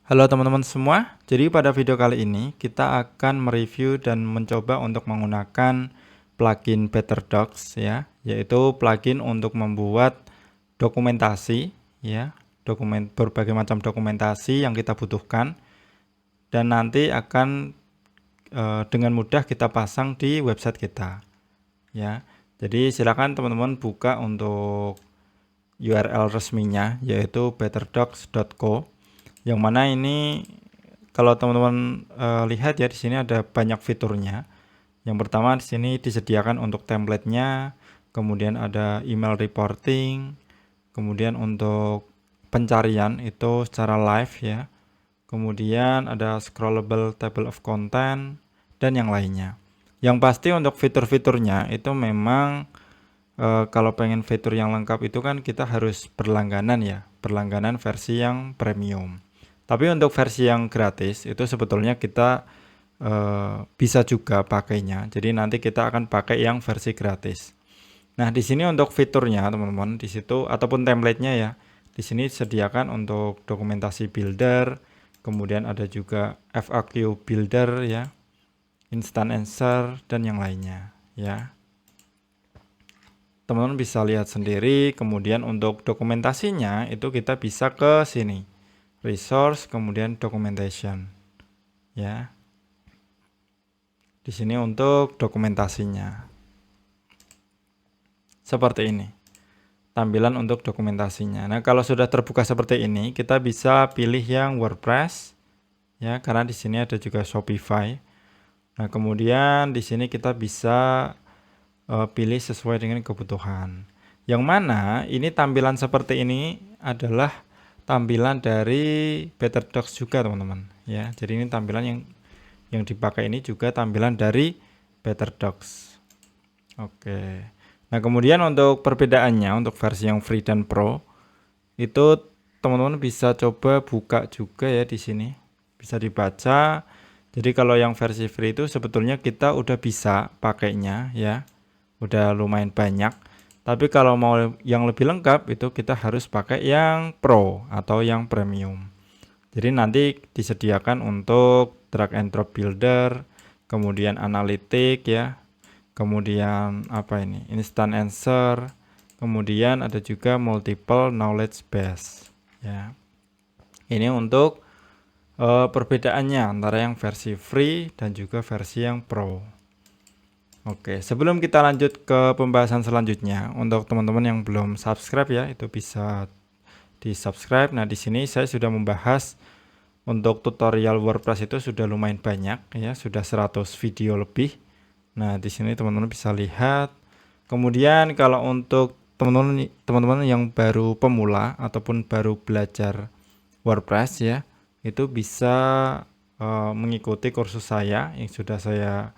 Halo teman-teman semua, jadi pada video kali ini kita akan mereview dan mencoba untuk menggunakan plugin BetterDocs ya, yaitu plugin untuk membuat dokumentasi ya, berbagai macam dokumentasi yang kita butuhkan dan nanti akan dengan mudah kita pasang di website kita ya. Jadi silakan teman-teman buka untuk URL resminya yaitu betterdocs.co, yang mana ini kalau teman-teman lihat ya, di sini ada banyak fiturnya. Yang pertama, di sini disediakan untuk template-nya, kemudian ada email reporting, kemudian untuk pencarian itu secara live ya. Kemudian ada scrollable table of content dan yang lainnya. Yang pasti untuk fitur-fiturnya itu memang kalau pengen fitur yang lengkap itu kan kita harus berlangganan ya, berlangganan versi yang premium. Tapi untuk versi yang gratis itu sebetulnya kita bisa juga pakainya. Jadi nanti kita akan pakai yang versi gratis. Nah, di sini untuk fiturnya teman-teman, di situ ataupun template-nya ya. Di sini disediakan untuk dokumentasi builder, kemudian ada juga FAQ builder ya, instant answer dan yang lainnya ya. Teman-teman bisa lihat sendiri. Kemudian untuk dokumentasinya itu kita bisa ke sini, resource, kemudian documentation ya. Di sini untuk dokumentasinya seperti ini tampilan untuk dokumentasinya. Nah, kalau sudah terbuka seperti ini, kita bisa pilih yang WordPress ya, karena di sini ada juga Shopify. Nah, kemudian di sini kita bisa pilih sesuai dengan kebutuhan. Yang mana ini tampilan seperti ini adalah tampilan dari BetterDocs juga teman-teman ya. Jadi ini tampilan yang dipakai ini juga tampilan dari BetterDocs. Oke. Nah, kemudian untuk perbedaannya untuk versi yang free dan pro itu teman-teman bisa coba buka juga ya di sini. Bisa dibaca. Jadi kalau yang versi free itu sebetulnya kita udah bisa pakainya ya. Udah lumayan banyak. Tapi kalau mau yang lebih lengkap itu kita harus pakai yang pro atau yang premium. Jadi nanti disediakan untuk drag and drop builder, kemudian analitik ya, kemudian apa ini, instant answer, kemudian ada juga multiple knowledge base ya. Ini untuk perbedaannya antara yang versi free dan juga versi yang pro. Oke, sebelum kita lanjut ke pembahasan selanjutnya, untuk teman-teman yang belum subscribe ya, itu bisa di-subscribe. Nah, di sini saya sudah membahas untuk tutorial WordPress itu sudah lumayan banyak ya, sudah 100 video lebih. Nah, di sini teman-teman bisa lihat. Kemudian kalau untuk teman-teman yang baru pemula ataupun baru belajar WordPress ya, itu bisa mengikuti kursus saya yang sudah saya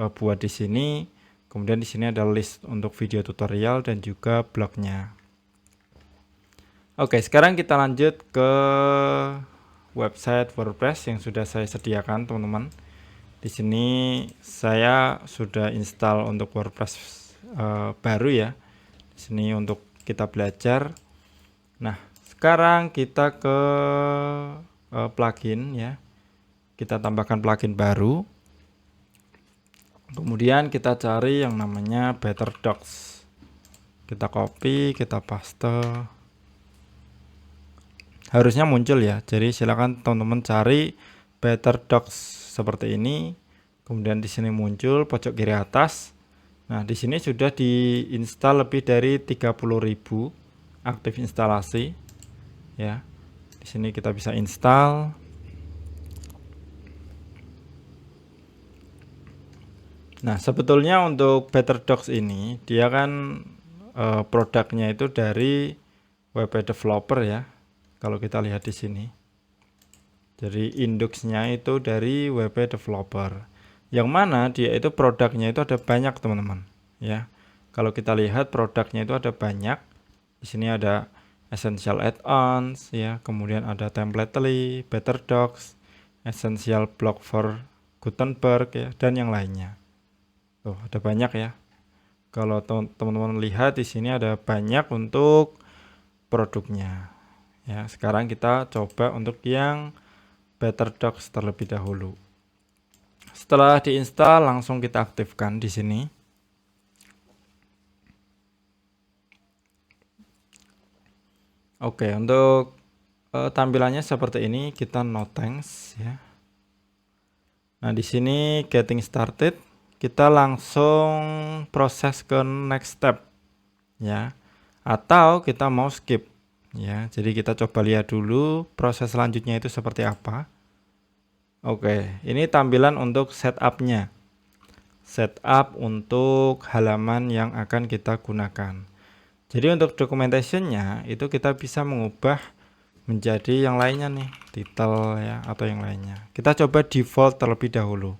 buat di sini. Kemudian di sini ada list untuk video tutorial dan juga blognya. Oke, sekarang kita lanjut ke website WordPress yang sudah saya sediakan, teman-teman. Di sini saya sudah install untuk WordPress baru ya. Di sini untuk kita belajar. Nah, sekarang kita ke plugin ya. Kita tambahkan plugin baru. Kemudian kita cari yang namanya BetterDocs. Kita copy, kita paste. Harusnya muncul ya. Jadi silakan teman-teman cari BetterDocs seperti ini. Kemudian di sini muncul pojok kiri atas. Nah, di sini sudah diinstal lebih dari 30.000 aktif instalasi. Ya. Di sini kita bisa install. Nah, sebetulnya untuk BetterDocs ini dia kan produknya itu dari WP Developer ya. Kalau kita lihat di sini. Jadi indeksnya itu dari WP Developer. Yang mana dia itu produknya itu ada banyak, teman-teman, ya. Kalau kita lihat produknya itu ada banyak. Di sini ada essential add-ons ya, kemudian ada Templetely, BetterDocs, essential block for Gutenberg ya, dan yang lainnya. Tuh, ada banyak ya. Kalau teman-teman lihat di sini ada banyak untuk produknya. Ya, sekarang kita coba untuk yang Better Docs terlebih dahulu. Setelah diinstal langsung kita aktifkan di sini. Oke, untuk tampilannya seperti ini, kita no thanks ya. Nah, di sini getting started, kita langsung proses ke next step ya. Atau kita mau skip ya. Jadi kita coba lihat dulu proses selanjutnya itu seperti apa. Oke, ini tampilan untuk setupnya. Setup untuk halaman yang akan kita gunakan. Jadi untuk documentationnya itu kita bisa mengubah menjadi yang lainnya nih, title ya atau yang lainnya. Kita coba default terlebih dahulu.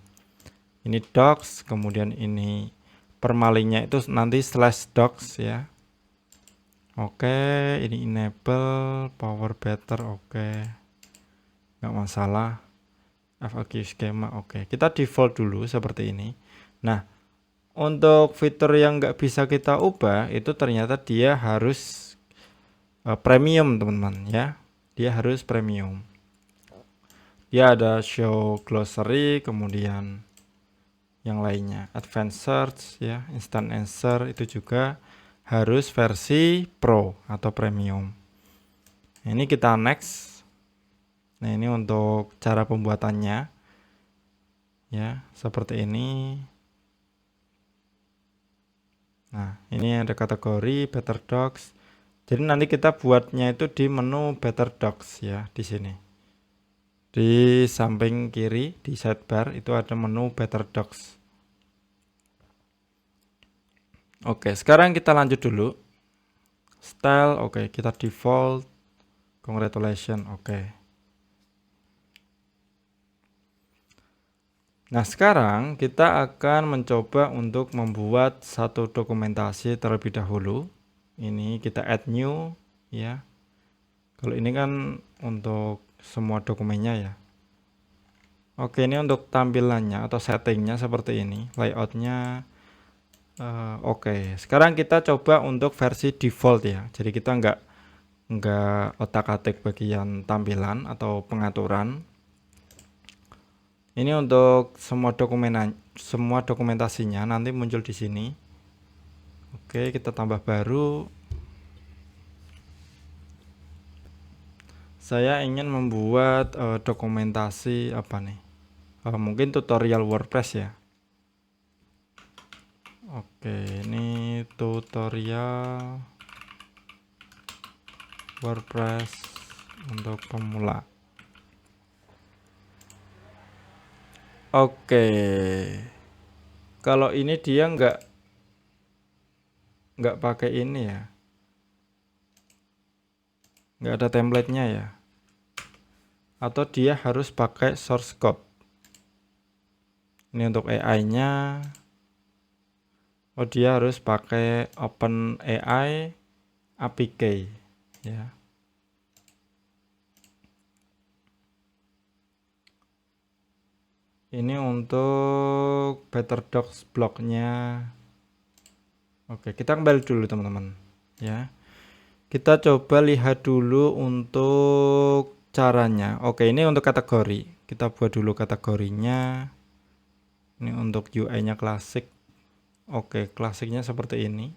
Ini docs, kemudian ini permalingnya itu nanti /docs ya. Oke, ini enable power better, oke, nggak masalah. FAQ skema, oke. Kita default dulu seperti ini. Nah, untuk fitur yang nggak bisa kita ubah itu ternyata dia harus premium teman-teman ya. Dia harus premium. Dia ada show glossary, kemudian yang lainnya advanced search ya, instant answer itu juga harus versi pro atau premium. Ini kita next. Nah, ini untuk cara pembuatannya ya, seperti ini. Nah, ini ada kategori Better Docs. Jadi nanti kita buatnya itu di menu Better Docs ya, di sini. Di samping kiri di sidebar itu ada menu Better Docs. Oke, sekarang kita lanjut dulu. Style, oke, kita default. Congratulations, oke. Nah, sekarang kita akan mencoba untuk membuat satu dokumentasi terlebih dahulu. Ini kita add new ya. Kalau ini kan untuk semua dokumennya ya. Oke, ini untuk tampilannya atau settingnya seperti ini. Layoutnya oke. Sekarang kita coba untuk versi default ya. Jadi kita nggak otak-atik bagian tampilan atau pengaturan. Ini untuk semua dokumentasinya nanti muncul di sini. Oke, kita tambah baru. Saya ingin membuat dokumentasi apa nih? Mungkin tutorial WordPress ya. Oke, ini tutorial WordPress untuk pemula. Oke, kalau ini dia nggak pakai ini ya, nggak ada template-nya ya, atau dia harus pakai source code. Ini untuk AI-nya, oh dia harus pakai OpenAI APK ya. Ini untuk Better Docs blognya. Oke, kita kembali dulu teman-teman ya. Kita coba lihat dulu untuk caranya. Oke, ini untuk kategori. Kita buat dulu kategorinya. Ini untuk UI-nya klasik. Oke, klasiknya seperti ini.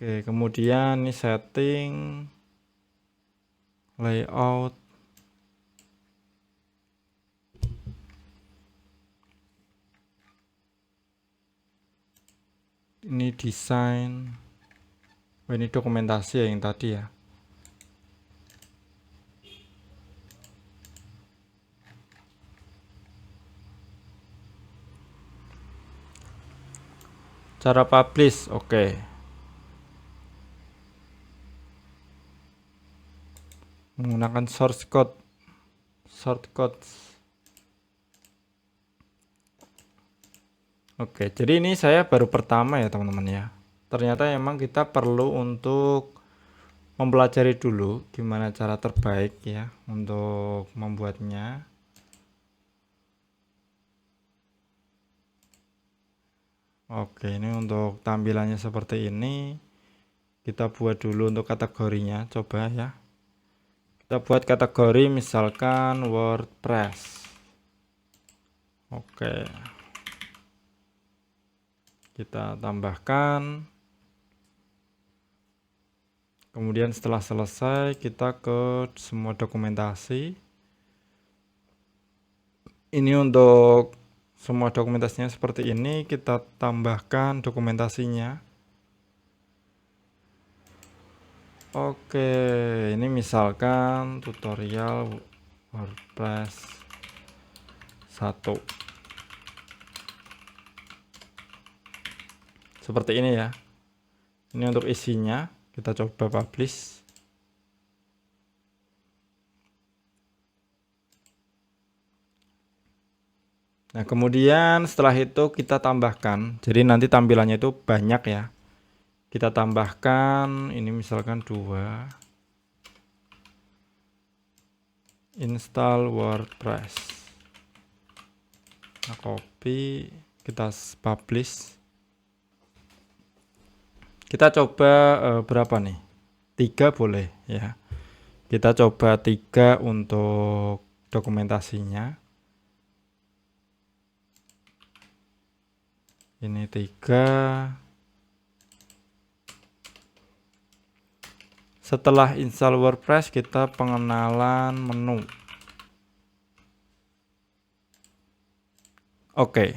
Oke, kemudian ini setting, layout. Ini desain. Oh, ini dokumentasi ya yang tadi ya. Cara publish, oke. Menggunakan source code, shortcuts. Oke, jadi ini saya baru pertama ya teman-teman ya. Ternyata emang kita perlu untuk mempelajari dulu gimana cara terbaik ya untuk membuatnya. Oke, ini untuk tampilannya seperti ini. Kita buat dulu untuk kategorinya, coba ya. Kita buat kategori misalkan WordPress. Oke. Kita tambahkan. Kemudian setelah selesai kita ke semua dokumentasi. Ini untuk semua dokumentasinya seperti ini, kita tambahkan dokumentasinya. Oke, ini misalkan tutorial WordPress 1. Seperti ini ya. Ini untuk isinya, kita coba publish. Nah, kemudian setelah itu kita tambahkan, jadi nanti tampilannya itu banyak ya. Kita tambahkan, ini misalkan 2. Install WordPress. Nah, copy, kita publish. Kita coba berapa nih? 3 boleh ya. Kita coba 3 untuk dokumentasinya. Ini 3. Setelah install WordPress, kita pengenalan menu. Oke.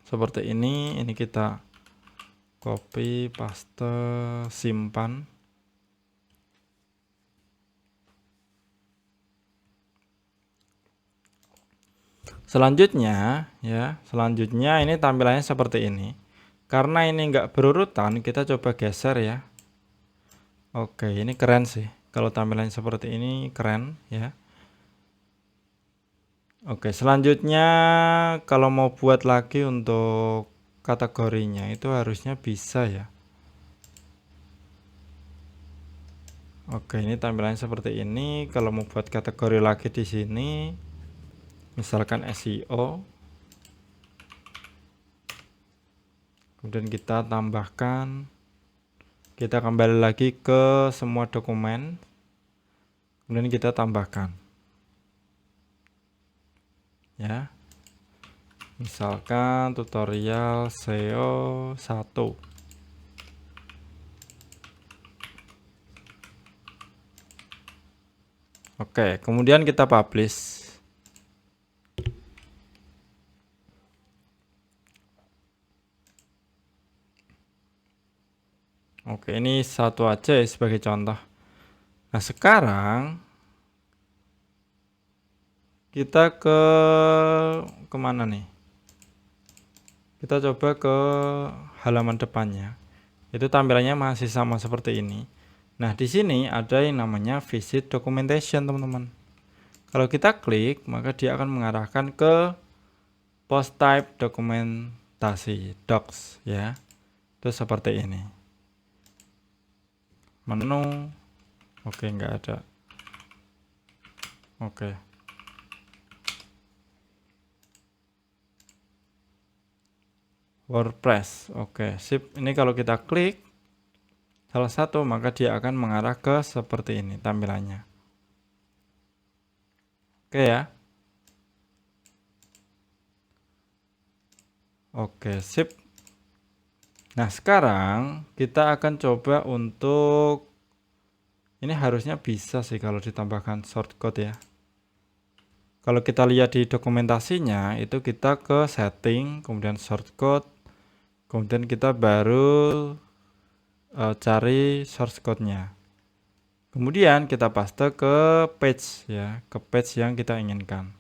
Seperti ini kita copy, paste, simpan. Selanjutnya ini tampilannya seperti ini. Karena ini enggak berurutan, kita coba geser ya. Oke, ini keren sih. Kalau tampilannya seperti ini keren ya. Oke, selanjutnya kalau mau buat lagi untuk kategorinya itu harusnya bisa ya. Oke, ini tampilannya seperti ini. Kalau mau buat kategori lagi di sini, misalkan SEO. Kemudian kita tambahkan, kita kembali lagi ke semua dokumen. Kemudian kita tambahkan. Ya. Misalkan tutorial SEO 1. Oke, kemudian kita publish. Oke, ini satu aja ya sebagai contoh. Nah, sekarang kita kemana nih? Kita coba ke halaman depannya. Itu tampilannya masih sama seperti ini. Nah, di sini ada yang namanya visit documentation, teman-teman. Kalau kita klik, maka dia akan mengarahkan ke post type dokumentasi docs ya. Itu seperti ini. Menu. Oke, enggak ada. Oke. WordPress. Oke, sip. Ini kalau kita klik salah satu, maka dia akan mengarah ke seperti ini tampilannya. Oke ya. Oke, sip. Nah, sekarang kita akan coba untuk ini harusnya bisa sih kalau ditambahkan shortcode ya. Kalau kita lihat di dokumentasinya, itu kita ke setting, kemudian shortcode, kemudian kita baru cari source code-nya. Kemudian kita paste ke page ya, ke page yang kita inginkan.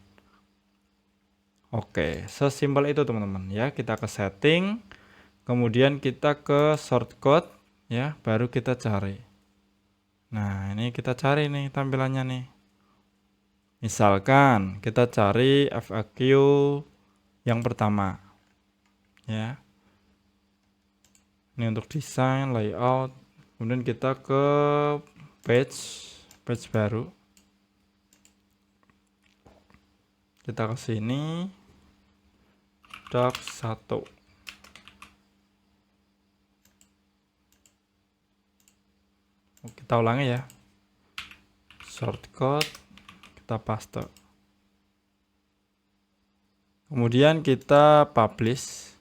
Oke, sesimpel itu teman-teman ya. Kita ke setting, kemudian kita ke shortcode ya, baru kita cari. Nah, ini kita cari nih tampilannya nih. Misalkan kita cari FAQ yang pertama ya. Ini untuk desain, layout, kemudian kita ke page baru. Kita ke sini. docs 1. Kita ulangi ya. Shortcode kita paste. Kemudian kita publish.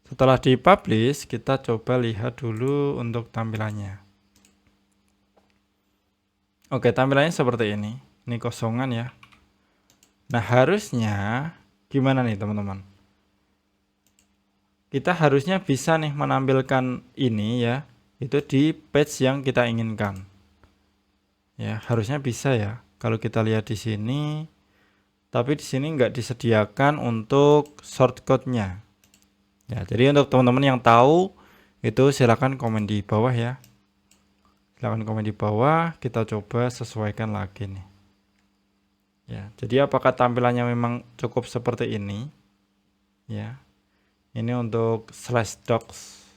Setelah dipublish, kita coba lihat dulu untuk tampilannya. Oke, tampilannya seperti ini. Ini kosongan ya. Nah, harusnya gimana nih teman-teman? Kita harusnya bisa nih menampilkan ini ya, itu di page yang kita inginkan. Ya, harusnya bisa ya. Kalau kita lihat di sini, tapi di sini nggak disediakan untuk shortcode-nya. Ya, jadi untuk teman-teman yang tahu itu silakan komen di bawah ya. Silakan komen di bawah, kita coba sesuaikan lagi nih. Ya, jadi apakah tampilannya memang cukup seperti ini? Ya. Ini untuk /docs.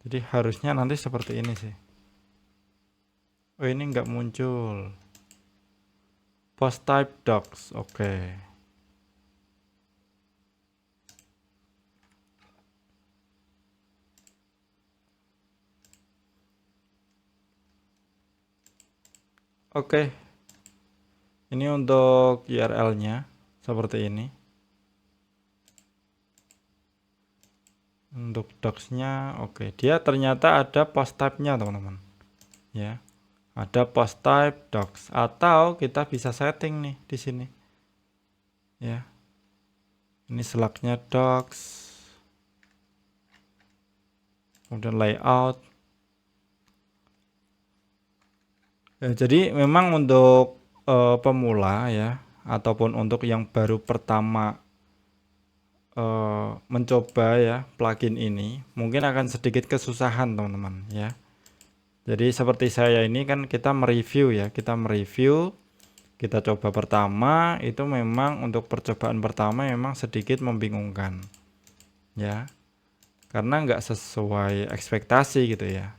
Jadi harusnya nanti seperti ini sih. Oh, ini nggak muncul. Post type docs. Oke. Oke. Ini untuk URL-nya seperti ini. Untuk docs-nya oke. Dia ternyata ada post type-nya, teman-teman. Ya. Ada post type docs atau kita bisa setting nih di sini. Ya. Ini selaknya docs. Kemudian layout. Ya, jadi memang untuk pemula ya ataupun untuk yang baru pertama mencoba ya plugin ini mungkin akan sedikit kesusahan teman-teman ya. Jadi seperti saya ini kan kita mereview ya, kita coba pertama itu memang untuk percobaan pertama memang sedikit membingungkan ya, karena nggak sesuai ekspektasi gitu ya.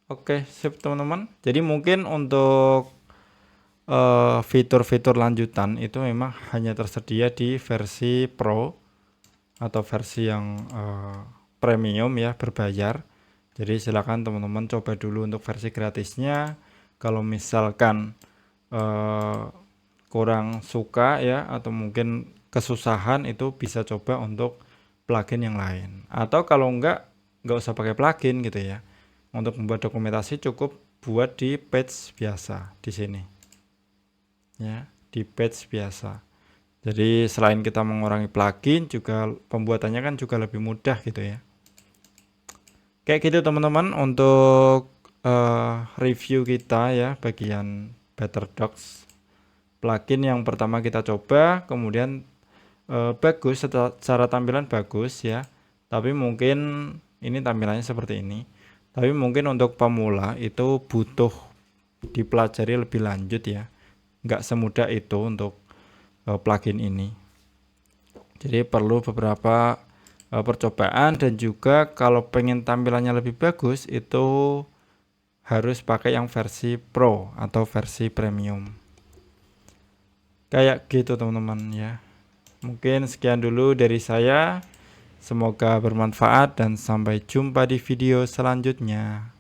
Oke, sip teman-teman. Jadi mungkin untuk fitur-fitur lanjutan itu memang hanya tersedia di versi Pro atau versi yang premium ya, berbayar. Jadi silakan teman-teman coba dulu untuk versi gratisnya. Kalau misalkan kurang suka ya atau mungkin kesusahan, itu bisa coba untuk plugin yang lain. Atau kalau nggak usah pakai plugin gitu ya. Untuk membuat dokumentasi cukup buat di page biasa di sini. Ya, di page biasa. Jadi selain kita mengurangi plugin, juga pembuatannya kan juga lebih mudah gitu ya. Kayak gitu teman-teman untuk review kita ya bagian BetterDocs plugin yang pertama kita coba, kemudian bagus secara tampilan bagus ya. Tapi mungkin ini tampilannya seperti ini. Tapi mungkin untuk pemula itu butuh dipelajari lebih lanjut ya. Nggak semudah itu untuk plugin ini. Jadi perlu beberapa percobaan, dan juga kalau pengen tampilannya lebih bagus itu harus pakai yang versi Pro atau versi Premium. Kayak gitu teman-teman ya. Mungkin sekian dulu dari saya. Semoga bermanfaat dan sampai jumpa di video selanjutnya.